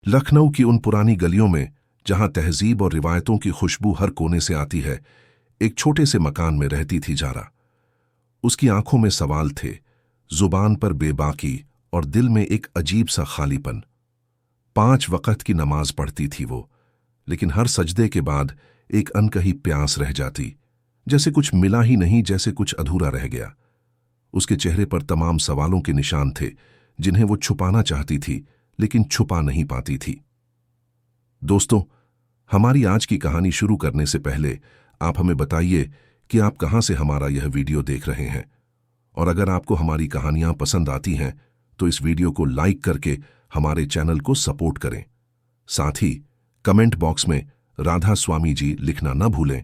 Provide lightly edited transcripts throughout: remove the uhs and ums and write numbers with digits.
लखनऊ की उन पुरानी गलियों में जहां तहजीब और रिवायतों की खुशबू हर कोने से आती है, एक छोटे से मकान में रहती थी जारा। उसकी आंखों में सवाल थे, जुबान पर बेबाकी और दिल में एक अजीब सा खालीपन। 5 वक्त की नमाज पढ़ती थी वो, लेकिन हर सजदे के बाद एक अनकही प्यास रह जाती, जैसे कुछ मिला ही नहीं, जैसे कुछ अधूरा रह गया। उसके चेहरे पर तमाम सवालों के निशान थे, जिन्हें वो छुपाना चाहती थी लेकिन छुपा नहीं पाती थी। दोस्तों, हमारी आज की कहानी शुरू करने से पहले आप हमें बताइए कि आप कहां से हमारा यह वीडियो देख रहे हैं, और अगर आपको हमारी कहानियां पसंद आती हैं तो इस वीडियो को लाइक करके हमारे चैनल को सपोर्ट करें। साथ ही कमेंट बॉक्स में राधा स्वामी जी लिखना न भूलें।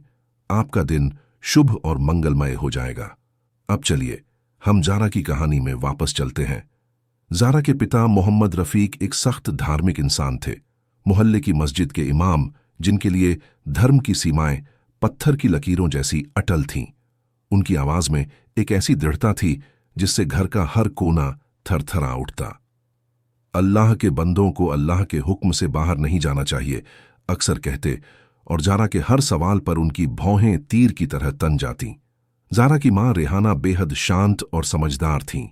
आपका दिन शुभ और मंगलमय हो जाएगा। अब चलिए हम जारा की कहानी में वापस चलते हैं। जारा के पिता मोहम्मद रफीक एक सख्त धार्मिक इंसान थे, मोहल्ले की मस्जिद के इमाम, जिनके लिए धर्म की सीमाएं पत्थर की लकीरों जैसी अटल थीं। उनकी आवाज में एक ऐसी दृढ़ता थी जिससे घर का हर कोना थरथरा उठता। अल्लाह के बंदों को अल्लाह के हुक्म से बाहर नहीं जाना चाहिए, अक्सर कहते, और जारा के हर सवाल पर उनकी भौहें तीर की तरह तन जातीं। जारा की मां रेहाना बेहद शांत और समझदार थीं,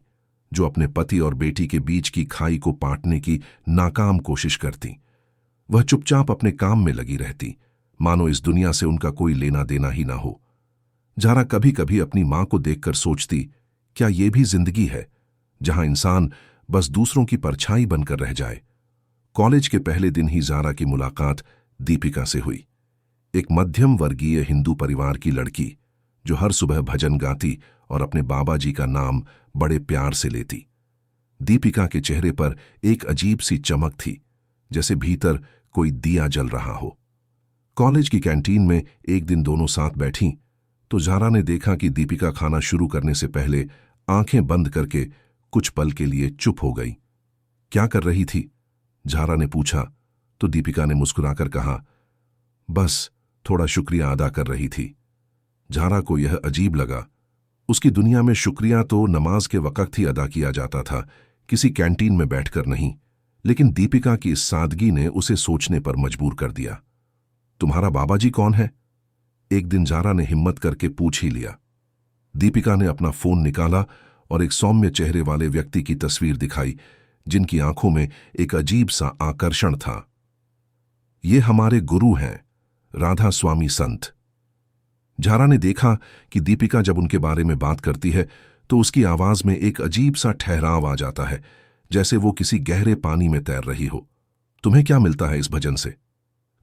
जो अपने पति और बेटी के बीच की खाई को पाटने की नाकाम कोशिश करती। वह चुपचाप अपने काम में लगी रहती, मानो इस दुनिया से उनका कोई लेना देना ही ना हो। जारा कभी कभी अपनी मां को देखकर सोचती, क्या ये भी जिंदगी है जहां इंसान बस दूसरों की परछाई बनकर रह जाए। कॉलेज के पहले दिन ही जारा की मुलाकात दीपिका से हुई, एक मध्यम वर्गीय हिंदू परिवार की लड़की जो हर सुबह भजन गाती और अपने बाबा जी का नाम बड़े प्यार से लेती। दीपिका के चेहरे पर एक अजीब सी चमक थी, जैसे भीतर कोई दिया जल रहा हो। कॉलेज की कैंटीन में एक दिन दोनों साथ बैठीं तो जारा ने देखा कि दीपिका खाना शुरू करने से पहले आंखें बंद करके कुछ पल के लिए चुप हो गई। क्या कर रही थी? जारा ने पूछा तो दीपिका ने मुस्कुराकर कहा, बस थोड़ा शुक्रिया अदा कर रही थी। जारा को यह अजीब लगा। उसकी दुनिया में शुक्रिया तो नमाज के वक्त ही अदा किया जाता था, किसी कैंटीन में बैठकर नहीं। लेकिन दीपिका की इस सादगी ने उसे सोचने पर मजबूर कर दिया। तुम्हारा बाबा जी कौन है? एक दिन जारा ने हिम्मत करके पूछ ही लिया। दीपिका ने अपना फोन निकाला और एक सौम्य चेहरे वाले व्यक्ति की तस्वीर दिखाई, जिनकी आंखों में एक अजीब सा आकर्षण था। ये हमारे गुरु हैं, राधा स्वामी संत। जारा ने देखा कि दीपिका जब उनके बारे में बात करती है तो उसकी आवाज में एक अजीब सा ठहराव आ जाता है, जैसे वो किसी गहरे पानी में तैर रही हो। तुम्हें क्या मिलता है इस भजन से?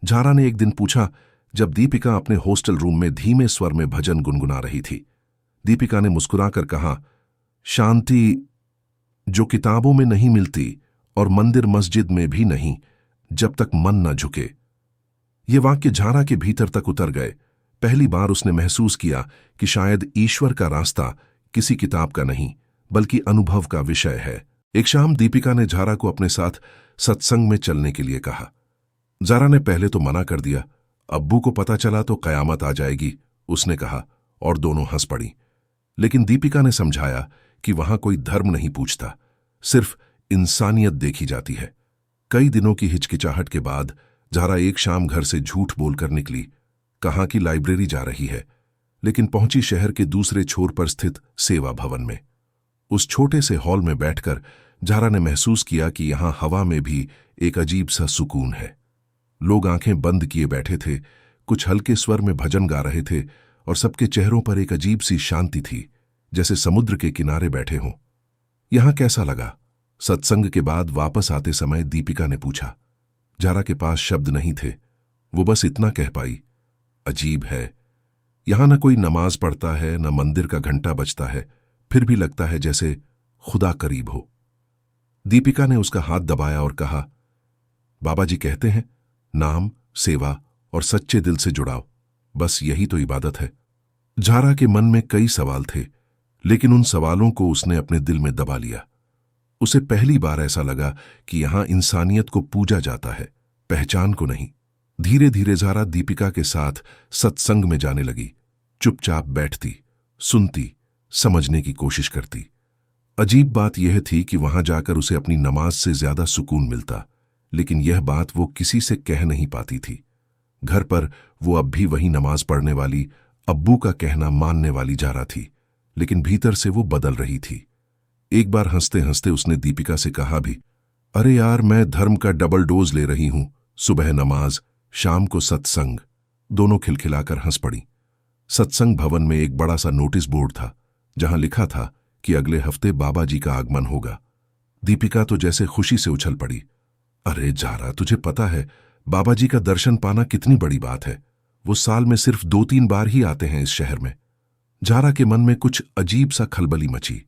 जारा ने एक दिन पूछा, जब दीपिका अपने हॉस्टल रूम में धीमे स्वर में भजन गुनगुना रही थी। दीपिका ने मुस्कुराकर कहा, शांति जो किताबों में नहीं मिलती और मंदिर मस्जिद में भी नहीं, जब तक मन न झुके। ये वाक्य जारा के भीतर तक उतर गए। पहली बार उसने महसूस किया कि शायद ईश्वर का रास्ता किसी किताब का नहीं, बल्कि अनुभव का विषय है। एक शाम दीपिका ने जारा को अपने साथ सत्संग में चलने के लिए कहा। जारा ने पहले तो मना कर दिया। अब्बू को पता चला तो कयामत आ जाएगी, उसने कहा, और दोनों हंस पड़ी। लेकिन दीपिका ने समझाया कि वहां कोई धर्म नहीं पूछता, सिर्फ इंसानियत देखी जाती है। कई दिनों की हिचकिचाहट के बाद जारा एक शाम घर से झूठ बोलकर निकली। कहा कि लाइब्रेरी जा रही है, लेकिन पहुंची शहर के दूसरे छोर पर स्थित सेवा भवन में। उस छोटे से हॉल में बैठकर जारा ने महसूस किया कि यहां हवा में भी एक अजीब सा सुकून है। लोग आंखें बंद किए बैठे थे, कुछ हल्के स्वर में भजन गा रहे थे, और सबके चेहरों पर एक अजीब सी शांति थी, जैसे समुद्र के किनारे बैठे हों। यहां कैसा लगा? सत्संग के बाद वापस आते समय दीपिका ने पूछा। जारा के पास शब्द नहीं थे, वो बस इतना कह पाई, अजीब है। यहां न कोई नमाज पढ़ता है, न मंदिर का घंटा बजता है, फिर भी लगता है जैसे खुदा करीब हो। दीपिका ने उसका हाथ दबाया और कहा, बाबा जी कहते हैं, नाम, सेवा और सच्चे दिल से जुड़ाओ, बस यही तो इबादत है। जारा के मन में कई सवाल थे, लेकिन उन सवालों को उसने अपने दिल में दबा लिया। उसे पहली बार ऐसा लगा कि यहां इंसानियत को पूजा जाता है, पहचान को नहीं। धीरे धीरे जारा दीपिका के साथ सत्संग में जाने लगी, चुपचाप बैठती, सुनती, समझने की कोशिश करती। अजीब बात यह थी कि वहां जाकर उसे अपनी नमाज से ज्यादा सुकून मिलता, लेकिन यह बात वो किसी से कह नहीं पाती थी। घर पर वो अब भी वही नमाज पढ़ने वाली, अब्बू का कहना मानने वाली जारा थी, लेकिन भीतर से वो बदल रही थी। एक बार हंसते हंसते उसने दीपिका से कहा भी, अरे यार, मैं धर्म का डबल डोज ले रही हूं, सुबह नमाज, शाम को सत्संग। दोनों खिलखिलाकर हंस पड़ी। सत्संग भवन में एक बड़ा सा नोटिस बोर्ड था, जहां लिखा था कि अगले हफ्ते बाबा जी का आगमन होगा। दीपिका तो जैसे खुशी से उछल पड़ी। अरे जारा, तुझे पता है बाबा जी का दर्शन पाना कितनी बड़ी बात है। वो साल में सिर्फ 2-3 बार ही आते हैं इस शहर में। जारा के मन में कुछ अजीब सा खलबली मची।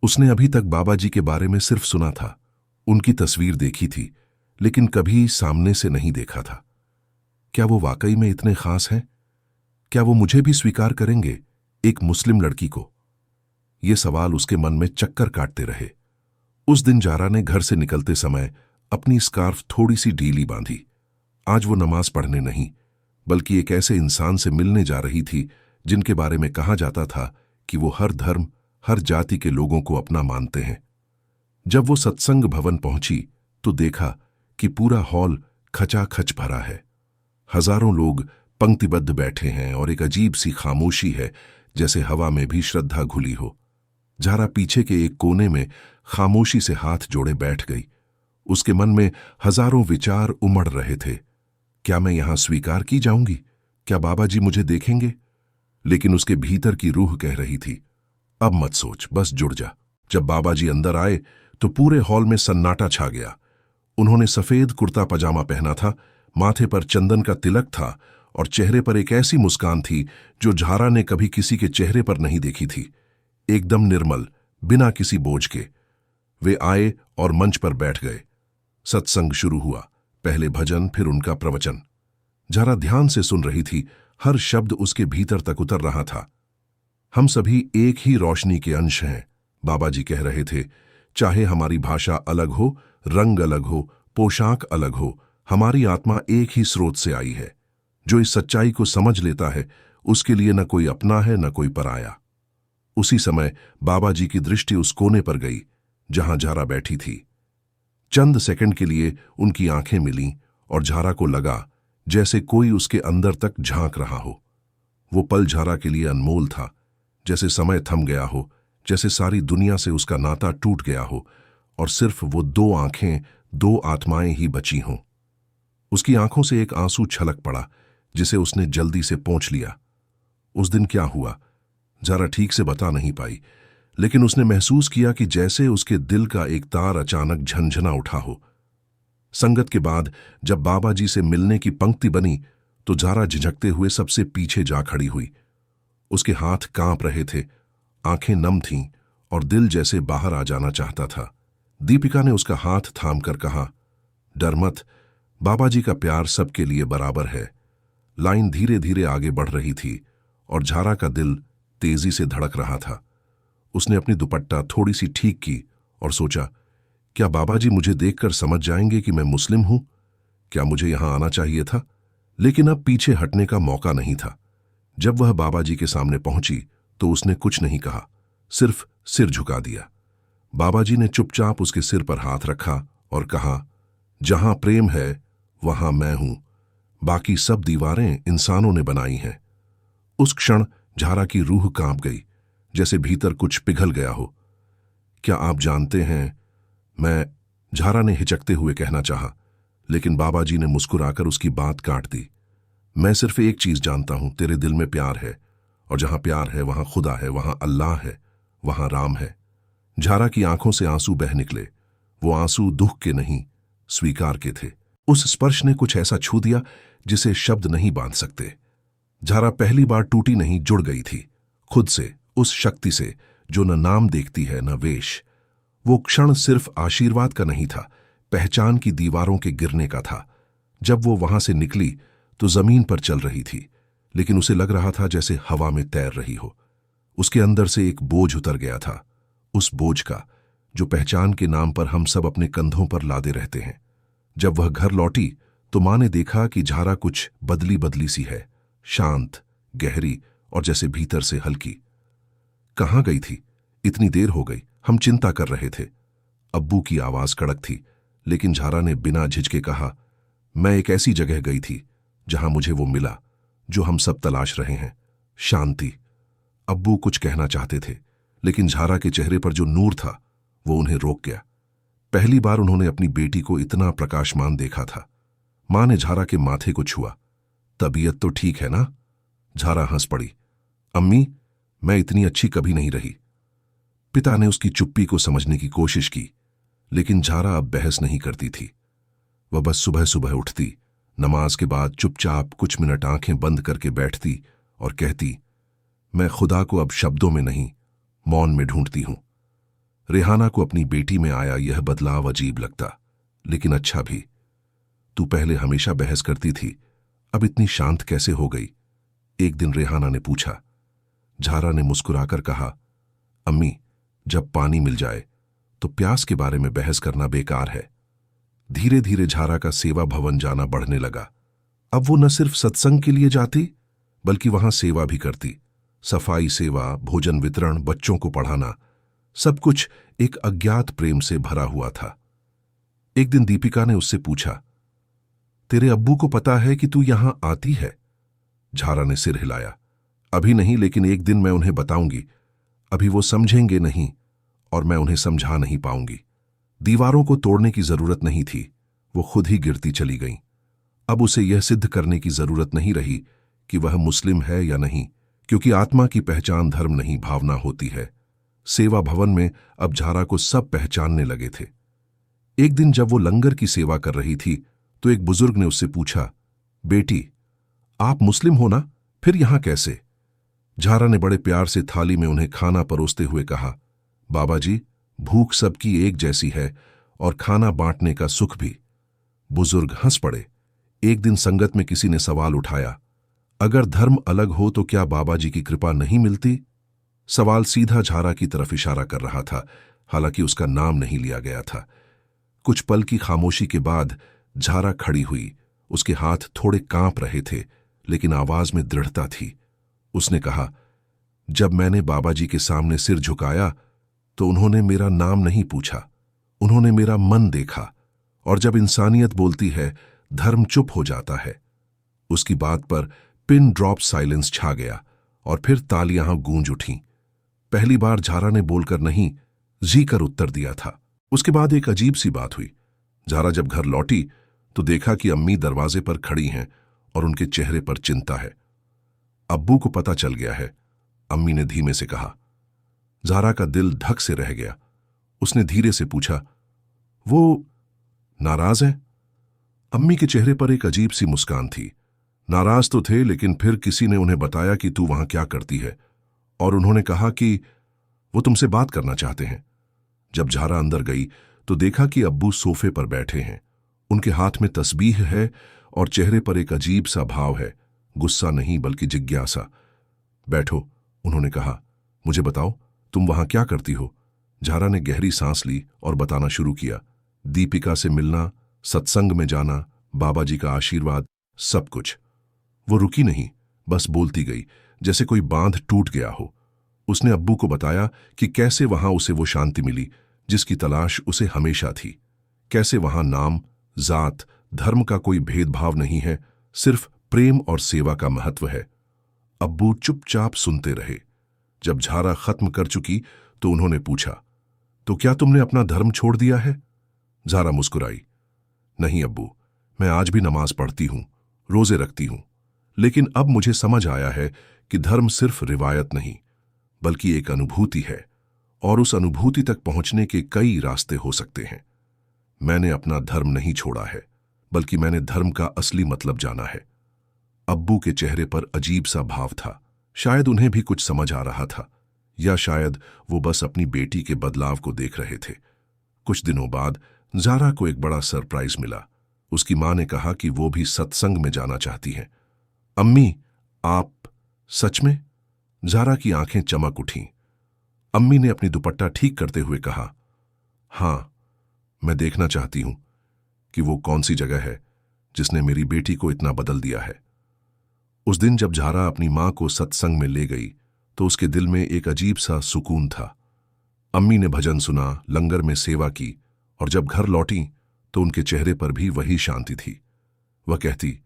उसने अभी तक बाबा जी के बारे में सिर्फ सुना था, उनकी तस्वीर देखी थी, लेकिन कभी सामने से नहीं देखा था। क्या वो वाकई में इतने खास हैं? क्या वो मुझे भी स्वीकार करेंगे, एक मुस्लिम लड़की को? ये सवाल उसके मन में चक्कर काटते रहे। उस दिन जारा ने घर से निकलते समय अपनी स्कार्फ थोड़ी सी ढीली बांधी। आज वो नमाज पढ़ने नहीं, बल्कि एक ऐसे इंसान से मिलने जा रही थी जिनके बारे में कहा जाता था कि वो हर धर्म, हर जाति के लोगों को अपना मानते हैं। जब वो सत्संग भवन पहुंची तो देखा कि पूरा हॉल खचाखच भरा है। हजारों लोग पंक्तिबद्ध बैठे हैं और एक अजीब सी खामोशी है, जैसे हवा में भी श्रद्धा घुली हो। जारा पीछे के एक कोने में खामोशी से हाथ जोड़े बैठ गई। उसके मन में हजारों विचार उमड़ रहे थे। क्या मैं यहां स्वीकार की जाऊंगी? क्या बाबा जी मुझे देखेंगे? लेकिन उसके भीतर की रूह कह रही थी, अब मत सोच, बस जुड़ जा। जब बाबा जी अंदर आए तो पूरे हॉल में सन्नाटा छा गया। उन्होंने सफेद कुर्ता पजामा पहना था, माथे पर चंदन का तिलक था और चेहरे पर एक ऐसी मुस्कान थी जो जारा ने कभी किसी के चेहरे पर नहीं देखी थी। एकदम निर्मल, बिना किसी बोझ के। वे आए और मंच पर बैठ गए। सत्संग शुरू हुआ। पहले भजन, फिर उनका प्रवचन। जारा ध्यान से सुन रही थी, हर शब्द उसके भीतर तक उतर रहा था। हम सभी एक ही रोशनी के अंश हैं, बाबा जी कह रहे थे। चाहे हमारी भाषा अलग हो, रंग अलग हो, पोशाक अलग हो, हमारी आत्मा एक ही स्रोत से आई है। जो इस सच्चाई को समझ लेता है, उसके लिए न कोई अपना है न कोई पराया। उसी समय बाबा जी की दृष्टि उस कोने पर गई जहां जारा बैठी थी। चंद सेकंड के लिए उनकी आंखें मिलीं और जारा को लगा जैसे कोई उसके अंदर तक झांक रहा हो। वो पल जारा के लिए अनमोल था, जैसे समय थम गया हो, जैसे सारी दुनिया से उसका नाता टूट गया हो और सिर्फ वो 2 आंखें, 2 आत्माएं ही बची हों। उसकी आंखों से एक आंसू छलक पड़ा, जिसे उसने जल्दी से पोंछ लिया। उस दिन क्या हुआ जारा ठीक से बता नहीं पाई, लेकिन उसने महसूस किया कि जैसे उसके दिल का एक तार अचानक झंझना उठा हो। संगत के बाद जब बाबा जी से मिलने की पंक्ति बनी तो जारा झिझकते हुए सबसे पीछे जा खड़ी हुई। उसके हाथ कांप रहे थे, आंखें नम थीं और दिल जैसे बाहर आ जाना चाहता था। दीपिका ने उसका हाथ थामकर कहा, डर मत, बाबा जी का प्यार सबके लिए बराबर है। लाइन धीरे धीरे आगे बढ़ रही थी और जारा का दिल तेजी से धड़क रहा था। उसने अपनी दुपट्टा थोड़ी सी ठीक की और सोचा, क्या बाबा जी मुझे देखकर समझ जाएंगे कि मैं मुस्लिम हूं? क्या मुझे यहां आना चाहिए था? लेकिन अब पीछे हटने का मौका नहीं था। जब वह बाबा जी के सामने पहुंची तो उसने कुछ नहीं कहा, सिर्फ सिर झुका दिया। बाबा जी ने चुपचाप उसके सिर पर हाथ रखा और कहा, जहां प्रेम है वहां मैं हूं, बाकी सब दीवारें इंसानों ने बनाई हैं। उस क्षण जारा की रूह कांप गई, जैसे भीतर कुछ पिघल गया हो। क्या आप जानते हैं, मैं, जारा ने हिचकते हुए कहना चाहा, लेकिन बाबा जी ने मुस्कुराकर उसकी बात काट दी। मैं सिर्फ एक चीज जानता हूं, तेरे दिल में प्यार है, और जहां प्यार है वहां खुदा है, वहां अल्लाह है, वहां राम है। जारा की आंखों से आंसू बह निकले। वो आंसू दुख के नहीं, स्वीकार के थे। उस स्पर्श ने कुछ ऐसा छू दिया जिसे शब्द नहीं बांध सकते। जारा पहली बार टूटी नहीं, जुड़ गई थी खुद से, उस शक्ति से जो न नाम देखती है न वेश। वो क्षण सिर्फ आशीर्वाद का नहीं था, पहचान की दीवारों के गिरने का था। जब वो वहां से निकली तो जमीन पर चल रही थी, लेकिन उसे लग रहा था जैसे हवा में तैर रही हो। उसके अंदर से एक बोझ उतर गया था, उस बोझ का जो पहचान के नाम पर हम सब अपने कंधों पर लादे रहते हैं। जब वह घर लौटी तो मां ने देखा कि जारा कुछ बदली बदली सी है, शांत, गहरी और जैसे भीतर से हल्की। कहाँ गई थी? इतनी देर हो गई, हम चिंता कर रहे थे। अब्बू की आवाज कड़क थी, लेकिन झारा ने बिना झिझके कहा, मैं एक ऐसी जगह गई थी जहां मुझे वो मिला जो हम सब तलाश रहे हैं, शांति। अब्बू कुछ कहना चाहते थे, लेकिन झारा के चेहरे पर जो नूर था वो उन्हें रोक गया। पहली बार उन्होंने अपनी बेटी को इतना प्रकाशमान देखा था। मां ने झारा के माथे को छुआ। तबीयत तो ठीक है ना? झारा हंस पड़ी। अम्मी, मैं इतनी अच्छी कभी नहीं रही। पिता ने उसकी चुप्पी को समझने की कोशिश की, लेकिन झारा अब बहस नहीं करती थी। वह बस सुबह सुबह उठती, नमाज के बाद चुपचाप कुछ मिनट आंखें बंद करके बैठती और कहती, मैं खुदा को अब शब्दों में नहीं, मौन में ढूंढती हूं। रेहाना को अपनी बेटी में आया यह बदलाव अजीब लगता, लेकिन अच्छा भी। तू पहले हमेशा बहस करती थी, अब इतनी शांत कैसे हो गई? एक दिन रेहाना ने पूछा। झारा ने मुस्कुराकर कहा, अम्मी, जब पानी मिल जाए तो प्यास के बारे में बहस करना बेकार है। धीरे धीरे झारा का सेवा भवन जाना बढ़ने लगा। अब वो न सिर्फ सत्संग के लिए जाती, बल्कि वहां सेवा भी करती। सफाई सेवा, भोजन वितरण, बच्चों को पढ़ाना, सब कुछ एक अज्ञात प्रेम से भरा हुआ था। एक दिन दीपिका ने उससे पूछा, तेरे अब्बू को पता है कि तू यहां आती है? झारा ने सिर हिलाया। अभी नहीं, लेकिन एक दिन मैं उन्हें बताऊंगी। अभी वो समझेंगे नहीं और मैं उन्हें समझा नहीं पाऊंगी। दीवारों को तोड़ने की जरूरत नहीं थी, वो खुद ही गिरती चली गईं। अब उसे यह सिद्ध करने की जरूरत नहीं रही कि वह मुस्लिम है या नहीं, क्योंकि आत्मा की पहचान धर्म नहीं, भावना होती है। सेवा भवन में अब झारा को सब पहचानने लगे थे। एक दिन जब वो लंगर की सेवा कर रही थी तो एक बुजुर्ग ने उससे पूछा, बेटी, आप मुस्लिम हो ना? फिर यहां कैसे? झारा ने बड़े प्यार से थाली में उन्हें खाना परोसते हुए कहा, बाबा जी, भूख सबकी एक जैसी है और खाना बांटने का सुख भी। बुजुर्ग हंस पड़े। एक दिन संगत में किसी ने सवाल उठाया, अगर धर्म अलग हो तो क्या बाबा जी की कृपा नहीं मिलती? सवाल सीधा झारा की तरफ इशारा कर रहा था, हालांकि उसका नाम नहीं लिया गया था। कुछ पल की खामोशी के बाद झारा खड़ी हुई। उसके हाथ थोड़े कांप रहे थे, लेकिन आवाज में दृढ़ता थी। उसने कहा, जब मैंने बाबा जी के सामने सिर झुकाया तो उन्होंने मेरा नाम नहीं पूछा, उन्होंने मेरा मन देखा। और जब इंसानियत बोलती है, धर्म चुप हो जाता है। उसकी बात पर पिन ड्रॉप साइलेंस छा गया और फिर तालियां गूंज उठीं। पहली बार झारा ने बोलकर नहीं, जी कर उत्तर दिया था। उसके बाद एक अजीब सी बात हुई। झारा जब घर लौटी तो देखा कि अम्मी दरवाजे पर खड़ी हैं और उनके चेहरे पर चिंता है। अब्बू को पता चल गया है, अम्मी ने धीमे से कहा। झारा का दिल धक से रह गया। उसने धीरे से पूछा, वो नाराज हैं? अम्मी के चेहरे पर एक अजीब सी मुस्कान थी। नाराज तो थे, लेकिन फिर किसी ने उन्हें बताया कि तू वहां क्या करती है, और उन्होंने कहा कि वो तुमसे बात करना चाहते हैं। जब झारा अंदर गई तो देखा कि अब्बू सोफे पर बैठे हैं। उनके हाथ में तस्बीह है और चेहरे पर एक अजीब सा भाव है, गुस्सा नहीं बल्कि जिज्ञासा। बैठो, उन्होंने कहा। मुझे बताओ, तुम वहां क्या करती हो? झारा ने गहरी सांस ली और बताना शुरू किया। दीपिका से मिलना, सत्संग में जाना, बाबा जी का आशीर्वाद, सब कुछ। वो रुकी नहीं, बस बोलती गई, जैसे कोई बांध टूट गया हो। उसने अब्बू को बताया कि कैसे वहां उसे वो शांति मिली जिसकी तलाश उसे हमेशा थी। कैसे वहां नाम, जात, धर्म का कोई भेदभाव नहीं है, सिर्फ प्रेम और सेवा का महत्व है। अब्बू चुपचाप सुनते रहे। जब झारा खत्म कर चुकी तो उन्होंने पूछा, तो क्या तुमने अपना धर्म छोड़ दिया है? झारा मुस्कुराई। नहीं अब्बू, मैं आज भी नमाज पढ़ती हूं, रोजे रखती हूं, लेकिन अब मुझे समझ आया है कि धर्म सिर्फ रिवायत नहीं, बल्कि एक अनुभूति है, और उस अनुभूति तक पहुंचने के कई रास्ते हो सकते हैं। मैंने अपना धर्म नहीं छोड़ा है, बल्कि मैंने धर्म का असली मतलब जाना है। अब्बू के चेहरे पर अजीब सा भाव था। शायद उन्हें भी कुछ समझ आ रहा था, या शायद वो बस अपनी बेटी के बदलाव को देख रहे थे। कुछ दिनों बाद झारा को एक बड़ा सरप्राइज मिला। उसकी मां ने कहा कि वो भी सत्संग में जाना चाहती हैं। अम्मी, आप सच में? झारा की आंखें चमक उठीं। अम्मी ने अपनी दुपट्टा ठीक करते हुए कहा, हां, मैं देखना चाहती हूं कि वो कौन सी जगह है जिसने मेरी बेटी को इतना बदल दिया है। उस दिन जब झारा अपनी मां को सत्संग में ले गई तो उसके दिल में एक अजीब सा सुकून था। अम्मी ने भजन सुना, लंगर में सेवा की, और जब घर लौटी तो उनके चेहरे पर भी वही शांति थी। वह कहती,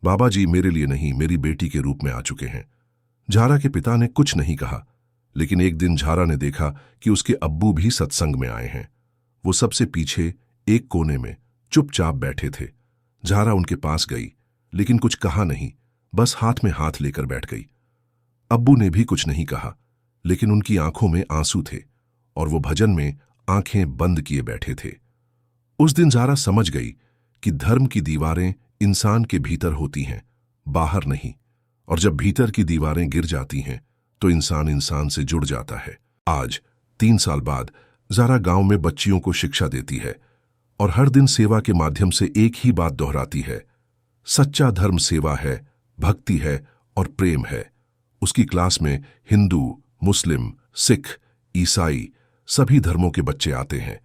बाबा जी मेरे लिए नहीं, मेरी बेटी के रूप में आ चुके हैं। झारा के पिता ने कुछ नहीं कहा, लेकिन एक दिन झारा ने देखा कि उसके अब्बू भी सत्संग में आए हैं। वो सबसे पीछे एक कोने में चुपचाप बैठे थे। झारा उनके पास गई, लेकिन कुछ कहा नहीं, बस हाथ में हाथ लेकर बैठ गई। अब्बू ने भी कुछ नहीं कहा, लेकिन उनकी आंखों में आंसू थे और वो भजन में आंखें बंद किए बैठे थे। उस दिन झारा समझ गई कि धर्म की दीवारें इंसान के भीतर होती हैं, बाहर नहीं, और जब भीतर की दीवारें गिर जाती हैं तो इंसान इंसान से जुड़ जाता है। आज 3 साल बाद ज़ारा गांव में बच्चियों को शिक्षा देती है और हर दिन सेवा के माध्यम से एक ही बात दोहराती है, सच्चा धर्म सेवा है, भक्ति है और प्रेम है। उसकी क्लास में हिंदू, मुस्लिम, सिख, ईसाई सभी धर्मों के बच्चे आते हैं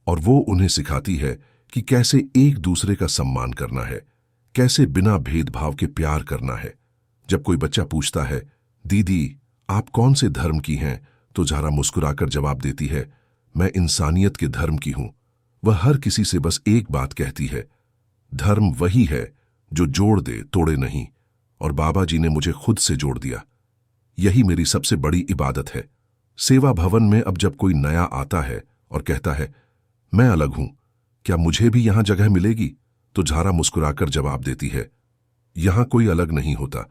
और वो उन्हें सिखाती है कि कैसे एक दूसरे का सम्मान करना है, कैसे बिना भेदभाव के प्यार करना है। जब कोई बच्चा पूछता है, दीदी आप कौन से धर्म की हैं, तो ज़ारा मुस्कुराकर जवाब देती है, मैं इंसानियत के धर्म की हूं। वह हर किसी से बस एक बात कहती है, धर्म वही है जो जोड़ दे, तोड़े नहीं, और बाबा जी ने मुझे खुद से जोड़ दिया। यही मेरी सबसे बड़ी इबादत है। सेवा भवन में अब जब कोई नया आता है और कहता है, मैं अलग हूं, क्या मुझे भी यहां जगह मिलेगी, तो ज़ारा मुस्कुराकर जवाब देती है, यहां कोई अलग नहीं होता,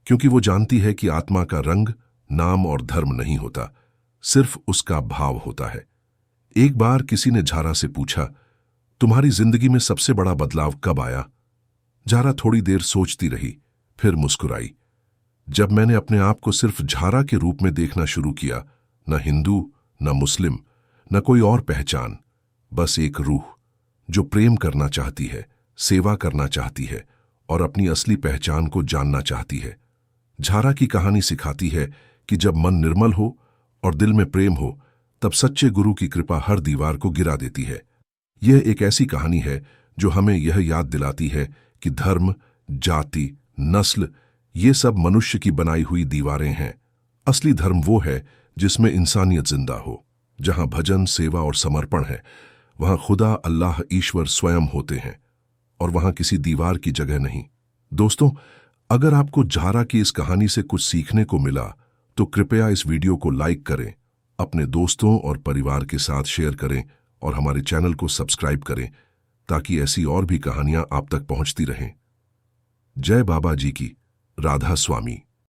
क्योंकि वो जानती है कि आत्मा का रंग, नाम और धर्म नहीं होता, सिर्फ उसका भाव होता है। एक बार किसी ने ज़ारा से पूछा, तुम्हारी जिंदगी में सबसे बड़ा बदलाव कब आया? ज़ारा थोड़ी देर सोचती रही, फिर मुस्कुराई। जब मैंने अपने आप को सिर्फ ज़ारा के रूप में देखना शुरू किया, न हिंदू, न मुस्लिम, न कोई और पहचान, बस एक रूह जो प्रेम करना चाहती है, सेवा करना चाहती है और अपनी असली पहचान को जानना चाहती है। ज़ारा की कहानी सिखाती है कि जब मन निर्मल हो और दिल में प्रेम हो, तब सच्चे गुरु की कृपा हर दीवार को गिरा देती है। यह एक ऐसी कहानी है जो हमें यह याद दिलाती है कि धर्म, जाति, नस्ल ये सब मनुष्य की बनाई हुई दीवारें हैं। असली धर्म वो है जिसमें इंसानियत जिंदा हो। जहां भजन, सेवा और समर्पण है, वहां खुदा, अल्लाह, ईश्वर स्वयं होते हैं और वहां किसी दीवार की जगह नहीं। दोस्तों, अगर आपको ज़ारा की इस कहानी से कुछ सीखने को मिला तो कृपया इस वीडियो को लाइक करें, अपने दोस्तों और परिवार के साथ शेयर करें और हमारे चैनल को सब्सक्राइब करें ताकि ऐसी और भी कहानियां आप तक पहुंचती रहें। जय बाबा जी की। राधा स्वामी।